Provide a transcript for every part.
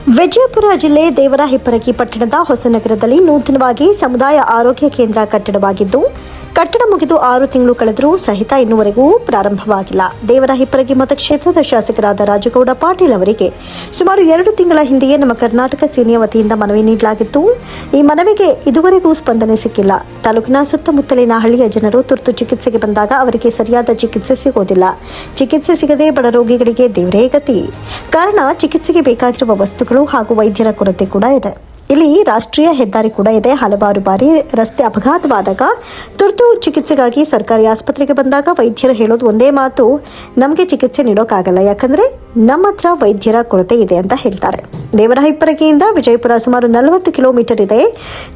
ವಿಜಯಪುರ ಜಿಲ್ಲೆ ದೇವರಹಿಪ್ಪರಗಿ ಪಟ್ಟಣದ ಹೊಸನಗರದಲ್ಲಿ ನೂತನವಾಗಿ ಸಮುದಾಯ ಆರೋಗ್ಯ ಕೇಂದ್ರ ಕಟ್ಟಡವಾಗಿದ್ದು, ಕಟ್ಟಡ ಮುಗಿದು 6 ತಿಂಗಳು ಕಳೆದರೂ ಸಹಿತ ಇನ್ನೂವರೆಗೂ ಪ್ರಾರಂಭವಾಗಿಲ್ಲ. ದೇವರಹಿಪ್ಪರಗಿ ಮತಕ್ಷೇತ್ರದ ಶಾಸಕರಾದ ರಾಜಗೌಡ ಪಾಟೀಲ್ ಅವರಿಗೆ ಸುಮಾರು 2 ತಿಂಗಳ ಹಿಂದೆಯೇ ನಮ್ಮ ಕರ್ನಾಟಕ ಸೇನೆಯ ವತಿಯಿಂದ ಮನವಿ ನೀಡಲಾಗಿತ್ತು. ಈ ಮನವಿಗೆ ಇದುವರೆಗೂ ಸ್ಪಂದನೆ ಸಿಕ್ಕಿಲ್ಲ. ತಾಲೂಕಿನ ಸುತ್ತಮುತ್ತಲಿನ ಹಳ್ಳಿಯ ಜನರು ತುರ್ತು ಚಿಕಿತ್ಸೆಗೆ ಬಂದಾಗ ಅವರಿಗೆ ಸರಿಯಾದ ಚಿಕಿತ್ಸೆ ಸಿಗೋದಿಲ್ಲ. ಚಿಕಿತ್ಸೆ ಸಿಗದೆ ಬಡ ರೋಗಿಗಳಿಗೆ ದೇವರೇ ಗತಿ. ಕಾರಣ ಚಿಕಿತ್ಸೆಗೆ ಬೇಕಾಗಿರುವ ವಸ್ತುಗಳು ಹಾಗೂ ವೈದ್ಯರ ಕೊರತೆ ಕೂಡ ಇದೆ. ಇಲ್ಲಿ ರಾಷ್ಟ್ರೀಯ ಹೆದ್ದಾರಿ ಕೂಡ ಇದೆ. ಹಲವಾರು ಬಾರಿ ರಸ್ತೆ ಅಪಘಾತವಾದಾಗ ತುರ್ತು ಚಿಕಿತ್ಸೆಗಾಗಿ ಸರ್ಕಾರಿ ಆಸ್ಪತ್ರೆಗೆ ಬಂದಾಗ ವೈದ್ಯರು ಹೇಳೋದು ಒಂದೇ ಮಾತು, ನಮಗೆ ಚಿಕಿತ್ಸೆ ನೀಡೋಕ್ಕಾಗಲ್ಲ, ಯಾಕಂದ್ರೆ ನಮ್ಮ ಹತ್ರ ವೈದ್ಯರ ಕೊರತೆ ಇದೆ ಅಂತ ಹೇಳ್ತಾರೆ. ದೇವರಹಿಪ್ಪರಗಿಯಿಂದ ವಿಜಯಪುರ ಸುಮಾರು 40 ಕಿಲೋಮೀಟರ್ ಇದೆ.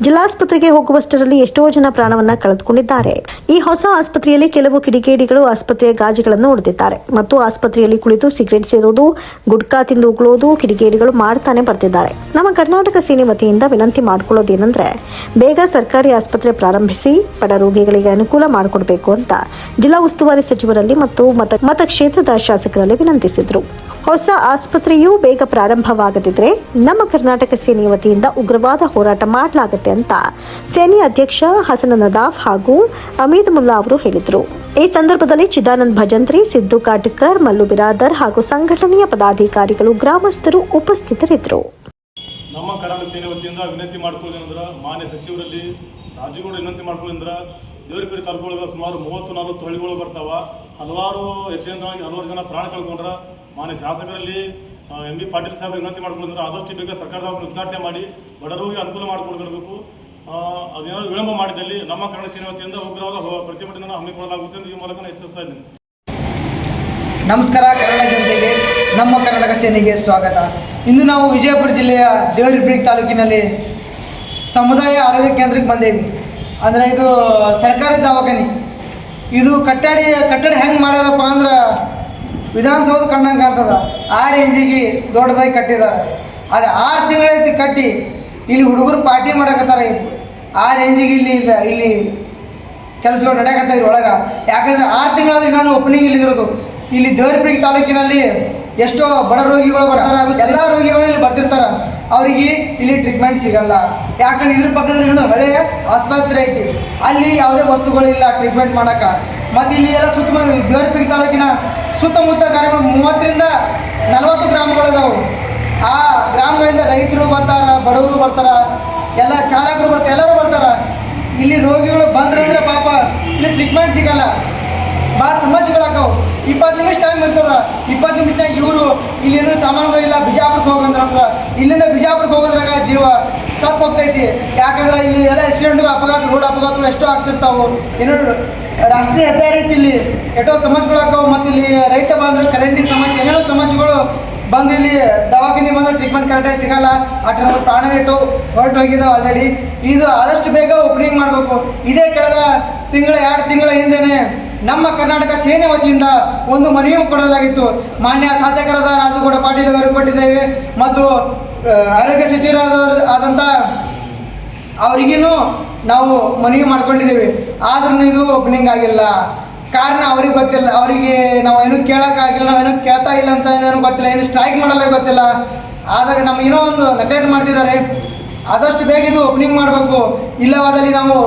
ಜಿಲ್ಲಾಸ್ಪತ್ರೆಗೆ ಹೋಗುವಷ್ಟರಲ್ಲಿ ಎಷ್ಟೋ ಜನ ಪ್ರಾಣವನ್ನ ಕಳೆದುಕೊಂಡಿದ್ದಾರೆ. ಈ ಹೊಸ ಆಸ್ಪತ್ರೆಯಲ್ಲಿ ಕೆಲವು ಕಿಡಿಗೇಡಿಗಳು ಆಸ್ಪತ್ರೆಯ ಗಾಜುಗಳನ್ನು ಹೊಡೆದಿದ್ದಾರೆ ಮತ್ತು ಆಸ್ಪತ್ರೆಯಲ್ಲಿ ಕುಳಿತು ಸಿಗರೇಟ್ ಸೇದೋದು, ಗುಟ್ಕಾ ತಿಂದು ಉಗುಳೋದು ಕಿಡಿಗೇಡಿಗಳು ಮಾಡ್ತಾನೆ ಬರ್ತಿದ್ದಾರೆ. ನಮ್ಮ ಕರ್ನಾಟಕ ಸೇನೆ ವತಿಯಿಂದ ವಿನಂತಿ ಮಾಡಿಕೊಳ್ಳೋದೇನೆಂದ್ರೆ, ಬೇಗ ಸರ್ಕಾರಿ ಆಸ್ಪತ್ರೆ ಪ್ರಾರಂಭಿಸಿ ಬಡ ರೋಗಿಗಳಿಗೆ ಅನುಕೂಲ ಮಾಡಿಕೊಡ್ಬೇಕು ಅಂತ ಜಿಲ್ಲಾ ಉಸ್ತುವಾರಿ ಸಚಿವರಲ್ಲಿ ಮತ್ತು ಮತಕ್ಷೇತ್ರದ ಶಾಸಕರಲ್ಲಿ ವಿನಂತಿಸಿದ್ರು. ಹೊಸ ಆಸ್ಪತ್ರೆಯೂ ಬೇಗ ಪ್ರಾರಂಭವಾಗದಿದ್ರೆ ನಮ್ಮ ಕರ್ನಾಟಕ ಸೇನೆಯ ವತಿಯಿಂದ ಉಗ್ರವಾದ ಹೋರಾಟ ಮಾಡಲಾಗುತ್ತೆ ಅಂತ ಸೇನೆಯ ಅಧ್ಯಕ್ಷ ಹಸನ್ ನದಾಫ್ ಹಾಗೂ ಅಮೀದ್ ಮುಲ್ಲಾ ಅವರು ಹೇಳಿದರು. ಈ ಸಂದರ್ಭದಲ್ಲಿ ಚಿದಾನಂದ್ ಭಜಂತ್ರಿ, ಸಿದ್ದು ಕಾಟಕರ್, ಮಲ್ಲು ಬಿರಾದರ್ ಹಾಗೂ ಸಂಘಟನೆಯ ಪದಾಧಿಕಾರಿಗಳು, ಗ್ರಾಮಸ್ಥರು ಉಪಸ್ಥಿತರಿದ್ದರು. ನಮ್ಮ ಕರ್ನಾಟಕ ಸೇನೆ ವತಿಯಿಂದ ವಿನಂತಿ ಮಾಡ್ಕೊಳ್ಳೋದಂದ್ರೆ, ಮಾನ್ಯ ಸಚಿವರಲ್ಲಿ ರಾಜ್ಯಗಳು ವಿನಂತಿ ಮಾಡ್ಕೊಳ್ಳೋದಂದ್ರೆ, ದೇವರಹಿಪ್ಪರಗಿ ತಾಲೂಕೊಳಗೆ ಸುಮಾರು 30-40 ಹಳ್ಳಿಗಳು ಬರ್ತಾವ. ಹಲವಾರು ಆಗಿ ಹಲವಾರು ಜನ ಪ್ರಾಣ ಕಳ್ಕೊಂಡ್ರೆ ಮಾನ್ಯ ಶಾಸಕರಲ್ಲಿ MB ಪಾಟೀಲ್ ಸಾಹೇಬ್ ವಿನಂತಿ ಮಾಡ್ಕೊಳ್ಳೋದಂದ್ರೆ, ಆದಷ್ಟು ಬೇಗ ಸರ್ಕಾರದ ಉದ್ಘಾಟನೆ ಮಾಡಿ ಬಡವರಿಗೆ ಅನುಕೂಲ ಮಾಡಿಕೊಡ್ಬೇಕು. ಅದೇನಾದರೂ ವಿಳಂಬ ಮಾಡಿದಲ್ಲಿ ನಮ್ಮ ಕನ್ನಡ ಸೇನೆ ವತಿಯಿಂದ ಉಗ್ರವಾದ ಪ್ರತಿಭಟನೆ ಹಮ್ಮಿಕೊಳ್ಳಲಾಗುತ್ತೆ ಎಂದು ಈ ಮೂಲಕ ಎಚ್ಚರಿಸ್ತಾ ಇದ್ದೀನಿ. ನಮಸ್ಕಾರ ಕನ್ನಡ ಜನತೆಗೆ, ನಮ್ಮ ಕರ್ನಾಟಕ ಸೇನೆಗೆ ಸ್ವಾಗತ. ಇಂದು ನಾವು ವಿಜಯಪುರ ಜಿಲ್ಲೆಯ ದೇವರಹಿಪ್ಪರಗಿ ತಾಲೂಕಿನಲ್ಲಿ ಸಮುದಾಯ ಆರೋಗ್ಯ ಕೇಂದ್ರಕ್ಕೆ ಬಂದೇವಿ. ಅಂದರೆ ಇದು ಸರ್ಕಾರಿ ದವಾಖಾನೆ. ಇದು ಕಟ್ಟಡ ಹೆಂಗೆ ಮಾಡ್ಯಾರಪ್ಪ ಅಂದ್ರೆ ವಿಧಾನಸೌಧ ಕಂಡಂಗೆ ಕಾಣ್ತದ. 6 ರೇಂಜಿಗೆ ದೊಡ್ಡದಾಗಿ ಕಟ್ಟಿದ್ದಾರೆ. ಆದರೆ 6 ತಿಂಗಳೈತಿ ಕಟ್ಟಿ ಇಲ್ಲಿ ಹುಡುಗರು ಪಾರ್ಟಿ ಮಾಡಕತ್ತಾರೆ. 6 ರೇಂಜಿಗೆ ಇಲ್ಲಿ ಕೆಲಸಗಳು ನಡೆಯಕತ್ತಾರೆ ಒಳಗೆ. ಯಾಕಂದರೆ 6 ತಿಂಗಳಾದ್ರೆ ನಾನು ಓಪನಿಂಗ್ ಇಲ್ಲಿರೋದು. ಇಲ್ಲಿ ದೇವರಹಿಪ್ಪರಗಿ ತಾಲೂಕಿನಲ್ಲಿ ಎಷ್ಟೋ ಬಡ ರೋಗಿಗಳು ಬರ್ತಾರೆ, ಎಲ್ಲ ರೋಗಿಗಳು ಇಲ್ಲಿ ಬರ್ತಿರ್ತಾರೆ. ಅವರಿಗೆ ಇಲ್ಲಿ ಟ್ರೀಟ್ಮೆಂಟ್ ಸಿಗಲ್ಲ. ಯಾಕಂದ್ರೆ ಇದ್ರ ಪಕ್ಕದಲ್ಲಿ ಇನ್ನೊಂದು ಹಳೆಯ ಆಸ್ಪತ್ರೆ ಐತಿ, ಅಲ್ಲಿ ಯಾವುದೇ ವಸ್ತುಗಳಿಲ್ಲ ಟ್ರೀಟ್ಮೆಂಟ್ ಮಾಡೋಕೆ. ಮತ್ತು ಇಲ್ಲಿ ಎಲ್ಲ ದೇವರಹಿಪ್ಪರಗಿ ತಾಲೂಕಿನ ಸುತ್ತಮುತ್ತ 30-40 ಗ್ರಾಮಗಳಿದಾವೆ. ಆ ಗ್ರಾಮಗಳಿಂದ ರೈತರು ಬರ್ತಾರೆ, ಬಡವರು ಬರ್ತಾರೆ, ಎಲ್ಲ ಚಾಲಕರು ಬರ್ತಾರೆ, ಎಲ್ಲರೂ ಬರ್ತಾರೆ. ಇಲ್ಲಿ ರೋಗಿಗಳು ಬಂದ್ರೆ ಪಾಪ ಇಲ್ಲಿ ಟ್ರೀಟ್ಮೆಂಟ್ ಸಿಗಲ್ಲ. ಭಾಳ ಸಮಸ್ಯೆಗಳಾಕವು. 20 ನಿಮಿಷ ಟೈಮ್ ಇರ್ತದೆ. 20 ನಿಮಿಷನಾಗ ಇವರು ಇಲ್ಲೇನು ಸಾಮಾನುಗಳಿಲ್ಲ, ಬಿಜಾಪುರಕ್ಕೆ ಹೋಗಂದ್ರೆ ಇಲ್ಲಿಂದ ಬಿಜಾಪುರಕ್ಕೆ ಹೋಗೋದ್ರಾಗ ಜೀವ ಸತ್ತು ಹೋಗ್ತೈತಿ. ಯಾಕಂದ್ರೆ ಇಲ್ಲಿ ಎಲ್ಲ ಆಕ್ಸಿಡೆಂಟ್ಗಳು, ರೋಡ್ ಅಪಘಾತಗಳು ಎಷ್ಟೋ ಆಗ್ತಿರ್ತಾವೆ. ಏನು ರಾಷ್ಟ್ರೀಯ ಹೆದ್ದಾರಿ ಐತಿ, ಇಲ್ಲಿ ಎಷ್ಟೋ ಸಮಸ್ಯೆಗಳಾಕವು. ಮತ್ತು ಇಲ್ಲಿ ರೈತ ಬಂದ್ರೆ ಕರೆಂಟಿನ ಸಮಸ್ಯೆ, ಏನೇನೋ ಸಮಸ್ಯೆಗಳು ಬಂದು ಇಲ್ಲಿ ದವಾಖಾನೆ ಬಂದ್ರೆ ಟ್ರೀಟ್ಮೆಂಟ್ ಕರೆಕ್ಟಾಗಿ ಸಿಗಲ್ಲ. ನಮ್ಮ ಪ್ರಾಣ ರೇಟು ಹೊರಟೋಗಿದ್ದಾವೆ ಆಲ್ರೆಡಿ. ಇದು ಆದಷ್ಟು ಬೇಗ ಓಪನಿಂಗ್ ಮಾಡಬೇಕು. ಇದೇ ಕಳೆದ 2 ತಿಂಗಳ ಹಿಂದೆಯೇ ನಮ್ಮ ಕರ್ನಾಟಕ ಸೇನೆ ವತಿಯಿಂದ ಒಂದು ಮನವಿ ಕೊಡಲಾಗಿತ್ತು. ಮಾನ್ಯ ಶಾಸಕರಾದ ರಾಜಗೌಡ ಪಾಟೀಲ್ ಅವರು ಕೊಟ್ಟಿದ್ದೇವೆ ಮತ್ತು ಆರೋಗ್ಯ ಸಚಿವರಾದಂಥ ಅವರಿಗೂ ನಾವು ಮನವಿ ಮಾಡ್ಕೊಂಡಿದ್ದೇವೆ. ಆದ್ರೂ ಇದು ಓಪನಿಂಗ್ ಆಗಿಲ್ಲ. ಕಾರಣ ಅವ್ರಿಗೆ ಗೊತ್ತಿಲ್ಲ, ಅವರಿಗೆ ನಾವೇನು ಕೇಳೋಕ್ಕಾಗಿಲ್ಲ, ನಾವೇನು ಕೇಳ್ತಾ ಇಲ್ಲ ಅಂತ ಏನೇನು ಗೊತ್ತಿಲ್ಲ, ಏನು ಸ್ಟ್ರೈಕ್ ಮಾಡಲ್ಲ ಗೊತ್ತಿಲ್ಲ. ಆದಾಗ ನಮಗೇನೋ ಒಂದು ನೆಗ್ಲೆಕ್ಟ್ ಮಾಡ್ತಿದ್ದಾರೆ. ಆದಷ್ಟು ಬೇಗ ಇದು ಓಪನಿಂಗ್ ಮಾಡಬೇಕು. ಇಲ್ಲವಾದಲ್ಲಿ ನಾವು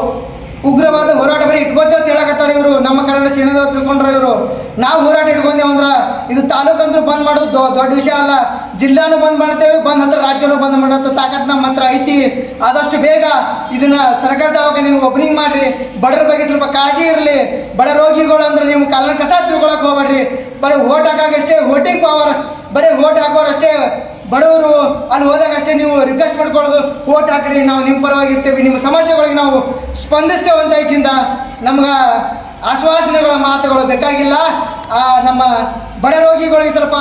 ಉಗ್ರವಾದ ಹೋರಾಟ ಬರೀ ಇಟ್ಕೋತೇವೆ ಅಂತ ಹೇಳಕತ್ತಾರೆ ಇವರು. ನಮ್ಮ ಕನ್ನಡ ಸೇನೆದವ್ರು ತಿಳ್ಕೊಂಡ್ರೆ ಇವರು. ನಾವು ಹೋರಾಟ ಇಟ್ಕೊಂಡೇವಂದ್ರೆ ಇದು ತಾಲೂಕಂತೂ ಬಂದ್ ಮಾಡೋದು ದೊಡ್ಡ ವಿಷಯ ಅಲ್ಲ. ಜಿಲ್ಲಾನು ಬಂದ್ ಮಾಡ್ತೇವೆ, ಬಂದ್ ಹತ್ರ ರಾಜ್ಯನೂ ಬಂದ್ ಮಾಡೋದು ತಾಕತ್ ನಮ್ಮ ಹತ್ರ ಐತಿ. ಆದಷ್ಟು ಬೇಗ ಇದನ್ನ ಸರ್ಕಾರ ದವಾಖಾನೆ ನೀವು ಓಪನಿಂಗ್ ಮಾಡಿರಿ. ಬಡರ ಬಗ್ಗೆ ಸ್ವಲ್ಪ ಕಾಳಜಿ ಇರಲಿ. ಬಡ ರೋಗಿಗಳು ಅಂದ್ರೆ ನೀವು ಕಾಲನ ಕಸ ತಿಳ್ಕೊಳಕ್ಕೆ ಹೋಗ್ಬೇಡ್ರಿ. ಬರೀ ಓಟ್ ಹಾಕಾಗಷ್ಟೇ ವೋಟಿಂಗ್ ಪವರ್, ಬರೀ ಓಟ್ ಹಾಕೋರಷ್ಟೇ ಬಡವರು. ಅಲ್ಲಿ ಹೋದಾಗ ಅಷ್ಟೇ ನೀವು ರಿಕ್ವೆಸ್ಟ್ ಮಾಡ್ಕೊಳ್ಳೋದು, ಓಟ್ ಹಾಕ್ರಿ, ನಾವು ನಿಮ್ಮ ಪರವಾಗಿ ಇರ್ತೇವೆ, ನಿಮ್ಮ ಸಮಸ್ಯೆಗಳಿಗೆ ನಾವು ಸ್ಪಂದಿಸ್ತೇವೆ ಅಂತ ಇದರಿಂದ ನಮ್ಗೆ ಆಶ್ವಾಸನೆಗಳ ಮಾತುಗಳು ಬೇಕಾಗಿಲ್ಲ. ನಮ್ಮ ಬಡ ರೋಗಿಗಳಿಗೆ ಸ್ವಲ್ಪ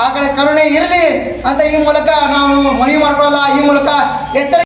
ಆ ಕಡೆ ಕರುಣೆ ಇರಲಿ ಅಂತ ಈ ಮೂಲಕ ನಾವು ಮನವಿ ಮಾಡ್ಕೊಳ್ಳಲ್ಲ. ಈ ಮೂಲಕ ಎಚ್ಚರಿಕೆ